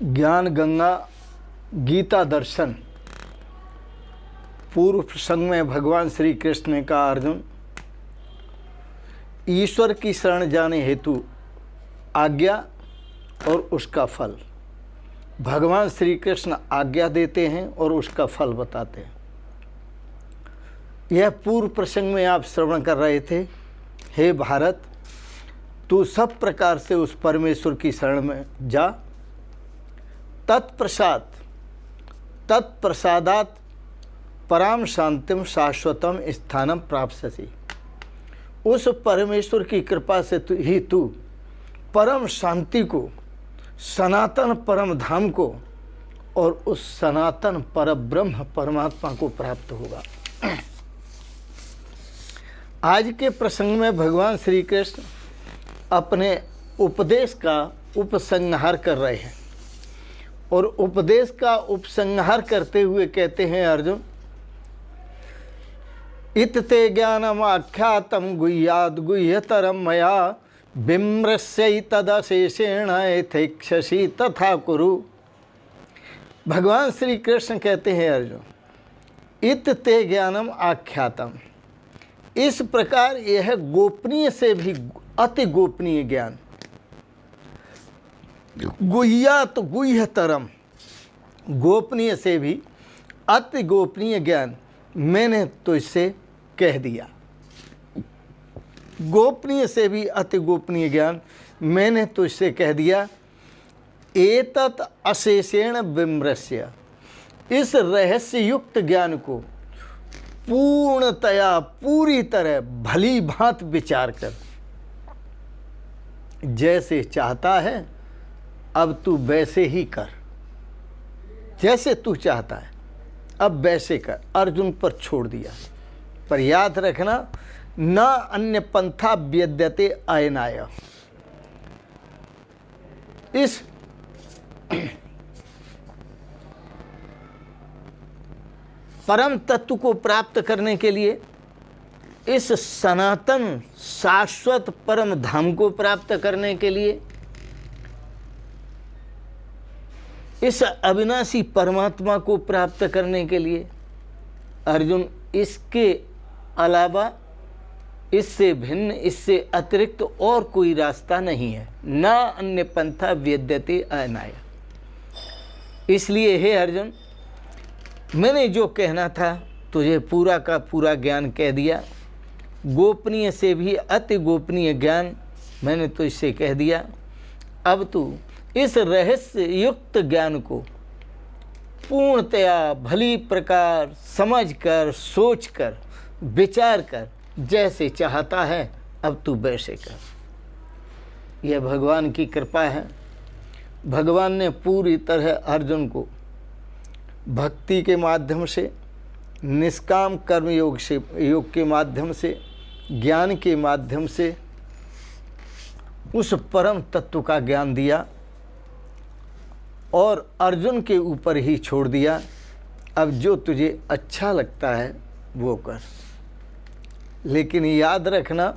ज्ञान गंगा गीता दर्शन। पूर्व प्रसंग में भगवान श्री कृष्ण ने कहा, अर्जुन, ईश्वर की शरण जाने हेतु आज्ञा और उसका फल। भगवान श्री कृष्ण आज्ञा देते हैं और उसका फल बताते हैं। यह पूर्व प्रसंग में आप श्रवण कर रहे थे। हे भारत, तू सब प्रकार से उस परमेश्वर की शरण में जा। तत्प्रसादात पराम शांतिम शाश्वतम स्थानम प्राप्स्यसि। उस परमेश्वर की कृपा से ही तू परम शांति को, सनातन परम धाम को और उस सनातन परब्रह्म परमात्मा को प्राप्त होगा। आज के प्रसंग में भगवान श्री कृष्ण अपने उपदेश का उपसंहार कर रहे हैं और उपदेश का उपसंहार करते हुए कहते हैं, अर्जुन, इत्ते ज्ञानम आख्यातम गुह्याद गुह्यतरम मया विमृश्य तदशेषेण यथेक्षसि तथा कुरु। भगवान श्री कृष्ण कहते हैं, अर्जुन, इत्ते ज्ञानम आख्यातम, इस प्रकार यह गोपनीय से भी अति गोपनीय ज्ञान, गुह्यात गुह्यतरम, गोपनीय से भी अति गोपनीय ज्ञान मैंने तुझसे कह दिया। गोपनीय से भी अति गोपनीय ज्ञान मैंने तुझसे कह दिया। एतत् अशेषेण विमृश्य, इस रहस्य युक्त ज्ञान को पूर्णतया पूरी तरह भली भांति विचार कर, जैसे चाहता है अब तू वैसे ही कर, जैसे तू चाहता है अब वैसे कर। अर्जुन पर छोड़ दिया। पर याद रखना, न अन्य पंथा व्यद्यते अयनाय। इस परम तत्व को प्राप्त करने के लिए, इस सनातन शाश्वत परम धाम को प्राप्त करने के लिए, इस अविनाशी परमात्मा को प्राप्त करने के लिए, अर्जुन, इसके अलावा, इससे भिन्न, इससे अतिरिक्त और कोई रास्ता नहीं है। न अन्य पंथा वेद्यते अयनाय। इसलिए हे अर्जुन, मैंने जो कहना था तुझे पूरा का पूरा ज्ञान कह दिया। गोपनीय से भी अति गोपनीय ज्ञान मैंने तुझसे कह दिया। अब तू इस रहस्य युक्त ज्ञान को पूर्णतया भली प्रकार समझ कर, सोच कर, विचार कर, जैसे चाहता है अब तू वैसे कर। यह भगवान की कृपा है। भगवान ने पूरी तरह अर्जुन को भक्ति के माध्यम से, निष्काम कर्म योग के माध्यम से, ज्ञान के माध्यम से उस परम तत्व का ज्ञान दिया और अर्जुन के ऊपर ही छोड़ दिया। अब जो तुझे अच्छा लगता है वो कर, लेकिन याद रखना,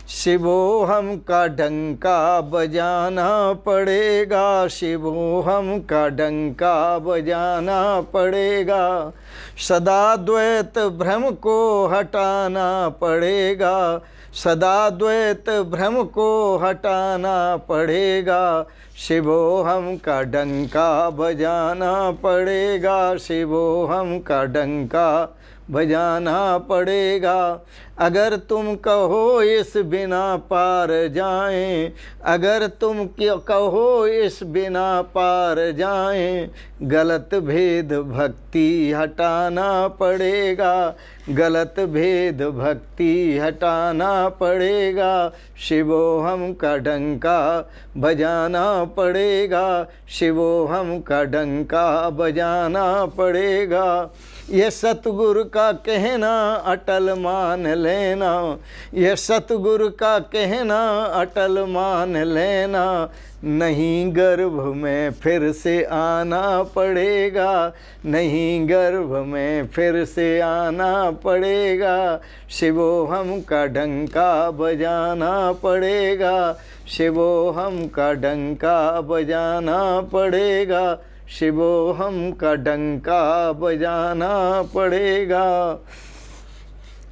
शिवोहम का डंका बजाना पड़ेगा, शिवोहम का डंका बजाना पड़ेगा, सदा द्वैत भ्रम को हटाना पड़ेगा, सदा द्वैत भ्रम को हटाना पड़ेगा, शिवोहम का डंका बजाना पड़ेगा, शिवोहम का डंका बजाना पड़ेगा। अगर तुम कहो इस बिना पार जाएं, अगर तुम कहो इस बिना पार जाएं, गलत भेद भक्ति हटाना पड़ेगा, गलत भेद भक्ति हटाना पड़ेगा, शिवोहम का डंका बजाना पड़ेगा, शिवोहम का डंका बजाना पड़ेगा। यह सतगुरु का कहना अटल मान लेना, यह सतगुरु का कहना अटल मान लेना, नहीं गर्भ में फिर से आना पड़ेगा, नहीं गर्भ में फिर से आना पड़ेगा, शिवोहम का डंका बजाना पड़ेगा, शिवोहम का डंका बजाना पड़ेगा, शिवोहम का डंका बजाना पड़ेगा।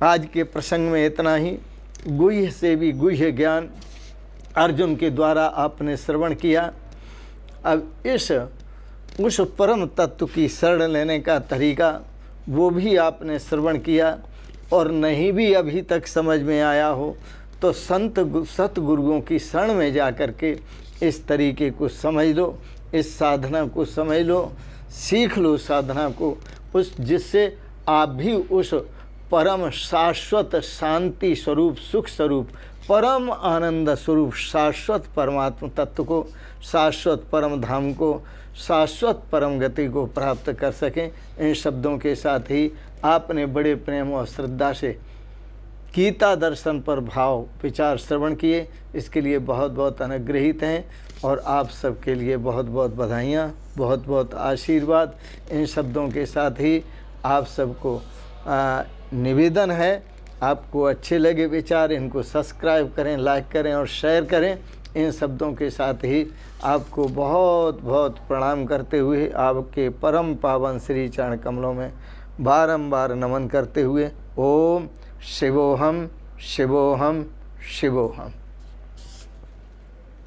आज के प्रसंग में इतना ही। गुह्य से भी गुह्य ज्ञान अर्जुन के द्वारा आपने श्रवण किया। अब उस परम तत्व की शरण लेने का तरीका वो भी आपने श्रवण किया, और नहीं भी अभी तक समझ में आया हो तो सतगुरुओं की शरण में जा कर के इस तरीके को समझ लो, इस साधना को समझ लो, सीख लो साधना को, जिससे आप भी उस परम शाश्वत शांति स्वरूप, सुख स्वरूप, परम आनंद स्वरूप, शाश्वत परमात्मा तत्व को, शाश्वत परम धाम को, शाश्वत परम गति को प्राप्त कर सकें। इन शब्दों के साथ ही आपने बड़े प्रेम और श्रद्धा से गीता दर्शन पर भाव विचार श्रवण किए, इसके लिए बहुत बहुत अनुग्रहित हैं, और आप सबके लिए बहुत बहुत बधाइयाँ, बहुत बहुत आशीर्वाद। इन शब्दों के साथ ही आप सबको निवेदन है, आपको अच्छे लगे विचार, इनको सब्सक्राइब करें, लाइक करें और शेयर करें। इन शब्दों के साथ ही आपको बहुत बहुत प्रणाम करते हुए, आपके परम पावन श्री चरण कमलों में बारंबार नमन करते हुए, ओम शिवोहम शिवोहम शिवोहम।